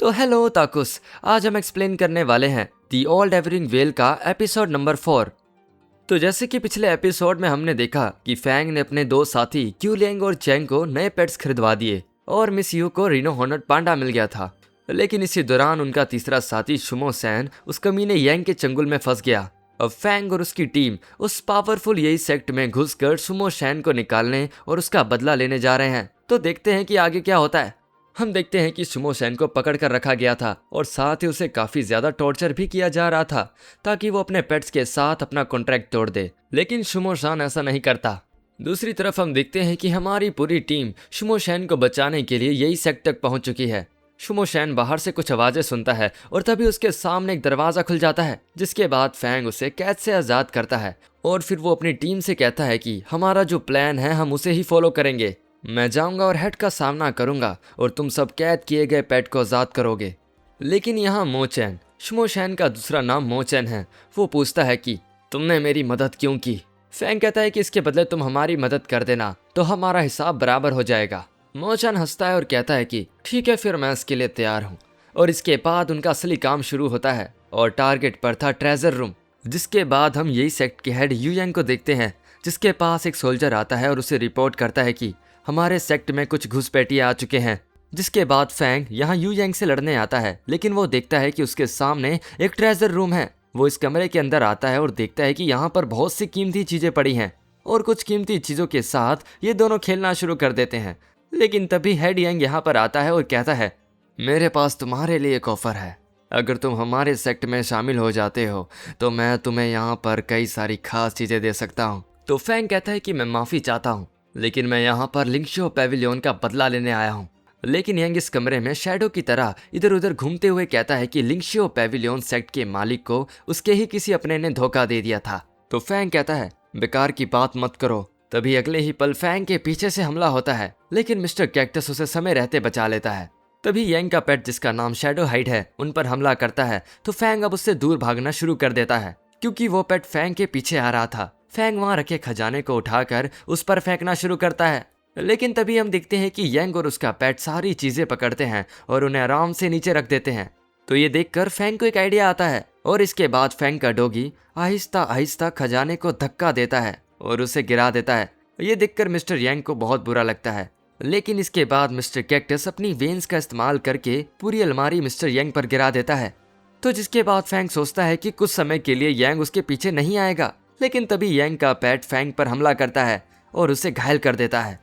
तो हेलो ताकुस, आज हम एक्सप्लेन करने वाले हैं दी ओल्ड एवरिंग वेल का एपिसोड नंबर 4। तो जैसे कि पिछले एपिसोड में हमने देखा कि फैंग ने अपने दो साथी क्यूलियांग और चैंग को नए पेट्स खरीदवा दिए और मिस यू को रिनो हॉर्नेट पांडा मिल गया था। लेकिन इसी दौरान उनका तीसरा साथी शुमो सैन उस कमीने यांग के चंगुल में फंस गया। अब फैंग और उसकी टीम उस पावरफुल यही सेक्ट में घुसकर शुमो सैन को निकालने और उसका बदला लेने जा रहे हैं। तो देखते हैं कि आगे क्या होता है। हम देखते हैं कि सुमो सैन को पकड़ कर रखा गया था और साथ ही उसे काफी ज्यादा टॉर्चर भी किया जा रहा था ताकि वो अपने पेट्स के साथ अपना कॉन्ट्रैक्ट तोड़ दे, लेकिन सुमो सैन ऐसा नहीं करता। दूसरी तरफ हम देखते हैं कि हमारी पूरी टीम सुमो सैन को बचाने के लिए यही सेक्ट तक पहुंच चुकी है। सुमो सैन बाहर से कुछ आवाजें सुनता है और तभी उसके सामने एक दरवाजा खुल जाता है, जिसके बाद फैंग उसे कैद से आजाद करता है और फिर वो अपनी टीम से कहता है कि हमारा जो प्लान है हम उसे ही फॉलो करेंगे। मैं जाऊंगा और हेड का सामना करूंगा और तुम सब कैद किए गए पेट को आजाद करोगे। लेकिन यहाँ मोचैन, शुमो सैन का दूसरा नाम मोचैन है, वो पूछता है कि तुमने मेरी मदद क्यों की। फैंग कहता है कि इसके बदले तुम हमारी मदद कर देना तो हमारा हिसाब बराबर हो जाएगा। मोचैन हंसता है और कहता है कि ठीक है, फिर मैं इसके लिए तैयार हूँ। और इसके बाद उनका असली काम शुरू होता है और टारगेट पर था ट्रेजर रूम। जिसके बाद हम यही सेक्ट के हेड यू यांग को देखते हैं, जिसके पास एक सोल्जर आता है और उसे रिपोर्ट करता है कि हमारे सेक्ट में कुछ घुसपैठिए आ चुके हैं। जिसके बाद फैंग यहाँ यू यांग से लड़ने आता है, लेकिन वो देखता है कि उसके सामने एक ट्रेजर रूम है। वो इस कमरे के अंदर आता है और देखता है कि यहाँ पर बहुत सी कीमती चीजें पड़ी हैं और कुछ कीमती चीजों के साथ ये दोनों खेलना शुरू कर देते हैं। लेकिन तभी हेड यांग यहाँ पर आता है और कहता है, मेरे पास तुम्हारे लिए एक ऑफर है। अगर तुम हमारे सेक्ट में शामिल हो जाते हो तो मैं तुम्हें यहाँ पर कई सारी खास चीजें दे सकता हूँ। तो फैंग कहता है कि मैं माफी चाहता हूँ, लेकिन मैं यहाँ पर लिंगशियो पैविलियन का बदला लेने आया हूँ। लेकिन यंग इस कमरे में शैडो की तरह इधर उधर घूमते हुए कहता है कि लिंगशियो पैविलियन सेक्ट के मालिक को उसके ही किसी अपने ने धोखा दे दिया था। तो फैंग कहता है बेकार की बात मत करो। तभी अगले ही पल फैंग के पीछे से हमला होता है, लेकिन मिस्टर कैक्टस उसे समय रहते बचा लेता है। तभी यंग का पेट जिसका नाम शैडो हाइड है उन पर हमला करता है। तो फैंग अब उससे दूर भागना शुरू कर देता है, क्योंकि वो पेट फैंग के पीछे आ रहा था। फैंग वहां रखे खजाने को उठाकर उस पर फेंकना शुरू करता है, लेकिन तभी हम देखते हैं कि यंग और उसका पेट सारी चीजें पकड़ते हैं और उन्हें आराम से नीचे रख देते हैं। तो ये देखकर फैंग को एक आइडिया आता है और इसके बाद फैंग का डॉगी आहिस्ता आहिस्ता खजाने को धक्का देता है और उसे गिरा देता है। ये देखकर मिस्टर यंग को बहुत बुरा लगता है, लेकिन इसके बाद मिस्टर कैक्टस अपनी वेन्स का इस्तेमाल करके पूरी अलमारी मिस्टर यंग पर गिरा देता है। तो जिसके बाद फैंग सोचता है कि कुछ समय के लिए यंग उसके पीछे नहीं आएगा, लेकिन तभी यंग का पेट फैंग पर हमला करता है और उसे घायल कर देता है।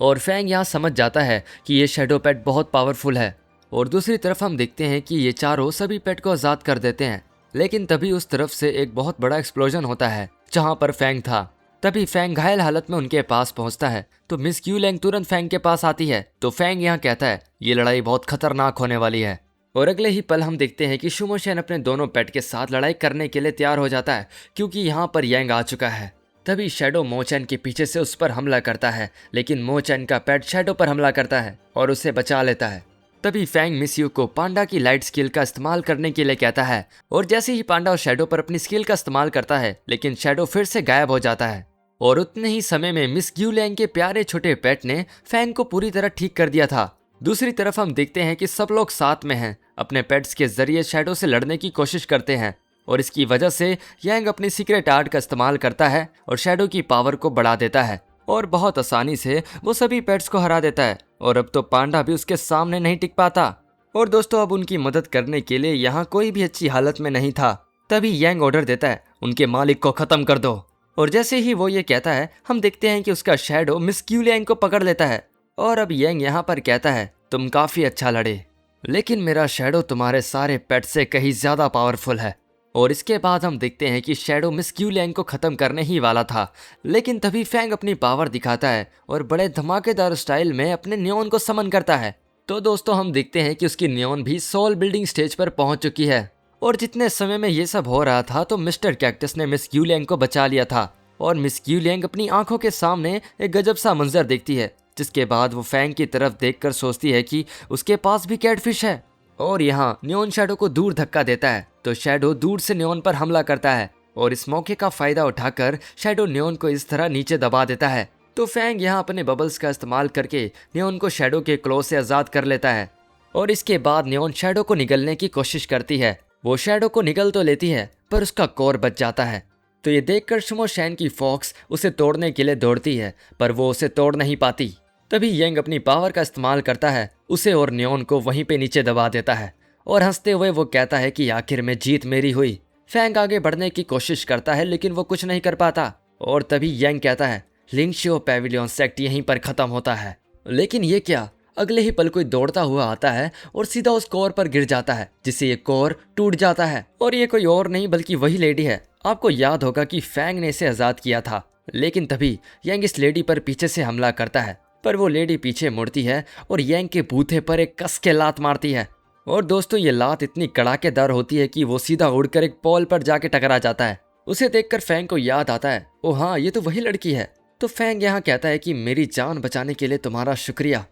और फैंग यहाँ समझ जाता है कि ये शैडो पेट बहुत पावरफुल है। और दूसरी तरफ हम देखते हैं कि ये चारों सभी पेट को आजाद कर देते हैं, लेकिन तभी उस तरफ से एक बहुत बड़ा एक्सप्लोजन होता है जहाँ पर फैंग था। तभी फैंग घायल हालत में उनके पास पहुंचता है तो मिस क्यूलैंग तुरंत फैंग के पास आती है। तो फैंग यहाँ कहता है ये लड़ाई बहुत खतरनाक होने वाली है। और अगले ही पल हम देखते हैं कि शुमो सैन अपने दोनों पेट के साथ लड़ाई करने के लिए तैयार हो जाता है, क्योंकि यहाँ पर यंग आ चुका है। तभी शैडो मोचैन के पीछे से उस पर हमला करता है, लेकिन मोचैन का पेट शैडो पर हमला करता है और उसे बचा लेता है। तभी फैंग मिस यू को पांडा की लाइट स्किल का इस्तेमाल करने के लिए कहता है और जैसे ही पांडा और शैडो पर अपनी स्किल का इस्तेमाल करता है, लेकिन शैडो फिर से गायब हो जाता है। और उतने ही समय में मिस क्यूलैंग के प्यारे छोटे पेट ने फैंग को पूरी तरह ठीक कर दिया था। दूसरी तरफ हम देखते हैं कि सब लोग साथ में हैं, अपने पेट्स के जरिए शैडो से लड़ने की कोशिश करते हैं और इसकी वजह से यंग अपनी सीक्रेट आर्ट का इस्तेमाल करता है और शैडो की पावर को बढ़ा देता है और बहुत आसानी से वो सभी पेट्स को हरा देता है। और अब तो पांडा भी उसके सामने नहीं टिक पाता। और दोस्तों, अब उनकी मदद करने के लिए यहाँ कोई भी अच्छी हालत में नहीं था। तभी यंग ऑर्डर देता है उनके मालिक को खत्म कर दो। और जैसे ही वो ये कहता है हम देखते हैं कि उसका शैडो मिस क्यूलैंग को पकड़ लेता है। और अब यंग यहाँ पर कहता है तुम काफी अच्छा लड़े, लेकिन मेरा शैडो तुम्हारे सारे पेट से कहीं ज्यादा पावरफुल है। और इसके बाद हम देखते हैं कि शैडो मिस क्यूलैंग को खत्म करने ही वाला था, लेकिन तभी फैंग अपनी पावर दिखाता है और बड़े धमाकेदार स्टाइल में अपने नियॉन को समन करता है। तो दोस्तों, हम देखते हैं कि उसकी नियॉन भी सोल बिल्डिंग स्टेज पर पहुंच चुकी है। और जितने समय में ये सब हो रहा था तो मिस्टर कैक्टस ने मिस क्यूलैंग को बचा लिया था और मिस क्यूलैंग अपनी आंखों के सामने एक गजब सा मंजर देखती है, जिसके बाद वो फैंग की तरफ देखकर सोचती है कि उसके पास भी कैटफिश है। और यहाँ नियॉन शैडो को दूर धक्का देता है तो शैडो दूर से नियॉन पर हमला करता है और इस मौके का फायदा उठाकर शैडो नियॉन को इस तरह नीचे दबा देता है। तो फैंग यहाँ अपने बबल्स का इस्तेमाल करके नियॉन को शैडो के क्लो से आजाद कर लेता है और इसके बाद नियॉन शैडो को निगलने की कोशिश करती है। वो शैडो को निगल तो लेती है पर उसका कोर बच जाता है। तो ये देखकर शुमो शैन की फॉक्स उसे तोड़ने के लिए दौड़ती है पर वो उसे तोड़ नहीं पाती। तभी यंग अपनी पावर का इस्तेमाल करता है, उसे और नियॉन को वहीं पे नीचे दबा देता है और हंसते हुए वो कहता है कि आखिर में जीत मेरी हुई। फैंग आगे बढ़ने की कोशिश करता है लेकिन वो कुछ नहीं कर पाता और तभी यंग कहता है लिंगशियो पैविलियन सेक्ट यहीं पर खत्म होता है। लेकिन ये क्या, अगले ही पल कोई दौड़ता हुआ आता है और सीधा उस कोर पर गिर जाता है जिससे ये कोर टूट जाता है। और ये कोई और नहीं बल्कि वही लेडी है। आपको याद होगा कि फैंग ने इसे आजाद किया था, लेकिन तभी यंग इस लेडी पर पीछे से हमला करता है पर वो लेडी पीछे मुड़ती है और यंग के बूथे पर एक कस के लात मारती है। और दोस्तों ये लात इतनी कड़ाकेदार होती है कि वो सीधा उड़कर एक पोल पर जाके टकरा जाता है। उसे देखकर फैंग को याद आता है, ओ हाँ ये तो वही लड़की है। तो फैंग यहाँ कहता है कि मेरी जान बचाने के लिए तुम्हारा शुक्रिया।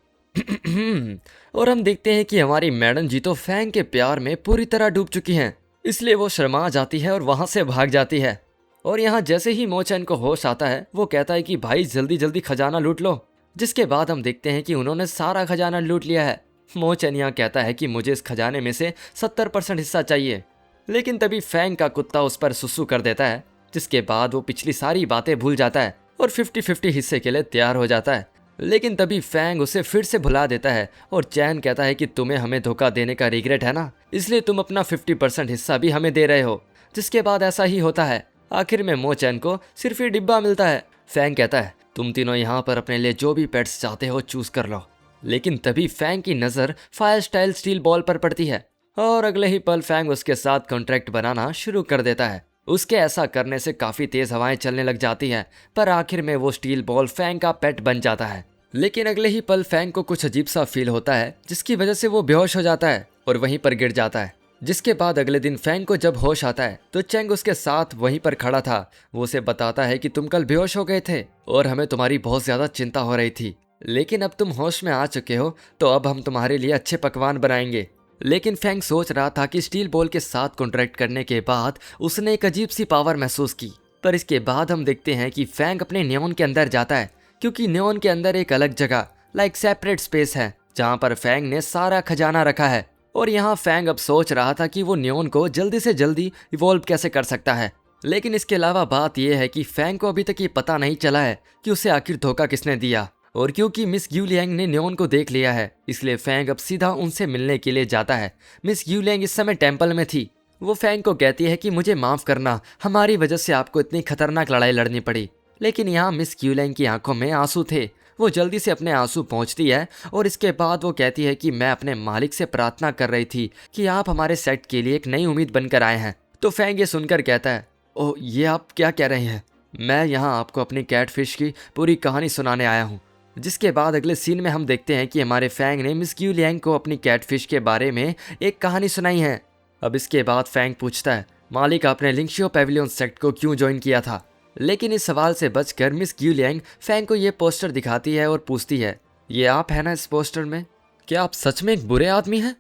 और हम देखते हैं कि हमारी मैडम जी तो फैंग के प्यार में पूरी तरह डूब चुकी हैं, इसलिए वो शर्मा जाती है और वहां से भाग जाती है। और यहाँ जैसे ही मोचैन को होश आता है वो कहता है कि भाई जल्दी जल्दी खजाना लूट लो। जिसके बाद हम देखते हैं कि उन्होंने सारा खजाना लूट लिया है। मोचैन यहाँ कहता है कि मुझे इस खजाने में से 70% हिस्सा चाहिए, लेकिन तभी फैंग का कुत्ता उस पर सुसु कर देता है। जिसके बाद वो पिछली सारी बातें भूल जाता है और 50-50 हिस्से के लिए तैयार हो जाता है। लेकिन तभी फैंग उसे फिर से भुला देता है और चैन कहता है कि तुम्हें हमें धोखा देने का रिग्रेट है ना, इसलिए तुम अपना 50% हिस्सा भी हमें दे रहे हो। जिसके बाद ऐसा ही होता है। आखिर में मोचैन को सिर्फ ये डिब्बा मिलता है। फैंग कहता है तुम तीनों यहाँ पर अपने लिए जो भी पेट्स चाहते हो चूज कर लो। लेकिन तभी फैंग की नजर फायर स्टाइल स्टील बॉल पर पड़ती है और अगले ही पल फैंग उसके साथ कॉन्ट्रैक्ट बनाना शुरू कर देता है। उसके ऐसा करने से काफी तेज हवाएं चलने लग जाती हैं, पर आखिर में वो स्टील बॉल फैंग का पेट बन जाता है। लेकिन अगले ही पल फैंग को कुछ अजीब सा फील होता है जिसकी वजह से वो बेहोश हो जाता है और वहीं पर गिर जाता है। जिसके बाद अगले दिन फैंग को जब होश आता है तो चेंग उसके साथ वहीं पर खड़ा था। वो उसे बताता है कि तुम कल बेहोश हो गए थे और हमें तुम्हारी बहुत ज्यादा चिंता हो रही थी, लेकिन अब तुम होश में आ चुके हो तो अब हम तुम्हारे लिए अच्छे पकवान बनाएंगे। लेकिन फैंग सोच रहा था कि स्टील बॉल के साथ कॉन्ट्रैक्ट करने के बाद उसने एक अजीब सी पावर महसूस की। पर इसके बाद हम देखते हैं कि फैंग अपने नियॉन के अंदर जाता है, क्योंकि नियॉन के अंदर एक अलग जगह लाइक सेपरेट स्पेस है जहाँ पर फैंग ने सारा खजाना रखा है। और यहाँ फैंग अब सोच रहा था कि वो नियॉन को जल्दी से जल्दी इवॉल्व कैसे कर सकता है। लेकिन इसके अलावा बात यह है कि फैंग को अभी तक ये पता नहीं चला है कि उसे आखिर धोखा किसने दिया। और क्योंकि मिस ग्यूलियांग ने नियॉन को देख लिया है, इसलिए फैंग अब सीधा उनसे मिलने के लिए जाता है। मिस ग्यूलियांग इस समय टेंपल में थी। वो फैंग को कहती है कि मुझे माफ करना, हमारी वजह से आपको इतनी खतरनाक लड़ाई लड़नी पड़ी। लेकिन यहाँ मिस ग्यूलियांग की आंखों में आंसू थे। वो जल्दी से अपने आंसू पोंछती है और इसके बाद वो कहती है कि मैं अपने मालिक से प्रार्थना कर रही थी कि आप हमारे सेट के लिए एक नई उम्मीद बनकर आए हैं। तो फैंग ये सुनकर कहता है, ओह ये आप क्या कह रहे हैं? मैं यहाँ आपको अपनी कैटफिश की पूरी कहानी सुनाने आया हूँ। जिसके बाद अगले सीन में हम देखते हैं कि हमारे फैंग ने मिस ग्यूलियांग को अपनी कैटफिश के बारे में एक कहानी सुनाई है। अब इसके बाद फैंग पूछता है, मालिक आपने लिंगशियो पैविलियन सेक्ट को क्यों ज्वाइन किया था? लेकिन इस सवाल से बचकर मिस ग्यूलियांग फैंग को ये पोस्टर दिखाती है और पूछती है, ये आप है ना इस पोस्टर में? क्या आप सच में एक बुरे आदमी हैं?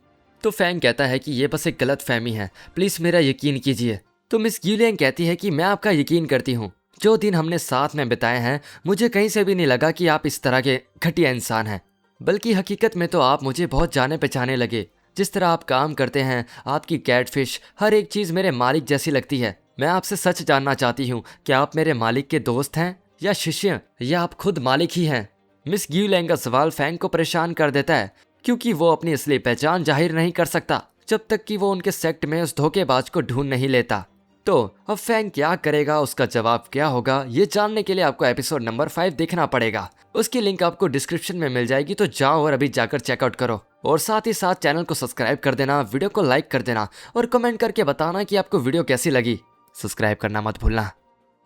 तो फैंग कहता है कि ये बस एक गलत फहमी है, प्लीज मेरा यकीन कीजिए। तो मिस ग्यूलियांग कहती है कि मैं आपका यकीन करती हूँ। जो दिन हमने साथ में बिताए हैं मुझे कहीं से भी नहीं लगा कि आप इस तरह के घटिया इंसान हैं, बल्कि हकीकत में तो आप मुझे बहुत जाने पहचाने लगे। जिस तरह आप काम करते हैं, आपकी कैटफिश, हर एक चीज़ मेरे मालिक जैसी लगती है। मैं आपसे सच जानना चाहती हूँ कि आप मेरे मालिक के दोस्त हैं या शिष्य, या आप खुद मालिक ही हैं? मिस ग्यूलियांग का सवाल फैंग को परेशान कर देता है, क्योंकि वो अपनी असली पहचान जाहिर नहीं कर सकता जब तक कि वो उनके सेक्ट में उस धोखेबाज को ढूंढ नहीं लेता। तो अब फैंग क्या करेगा, उसका जवाब क्या होगा, ये जानने के लिए आपको एपिसोड नंबर 5 देखना पड़ेगा। उसकी लिंक आपको डिस्क्रिप्शन में मिल जाएगी, तो जाओ और अभी जाकर चेकआउट करो। और साथ ही साथ चैनल को सब्सक्राइब कर देना, वीडियो को लाइक कर देना और कमेंट करके बताना कि आपको वीडियो कैसी लगी। सब्सक्राइब करना मत भूलना।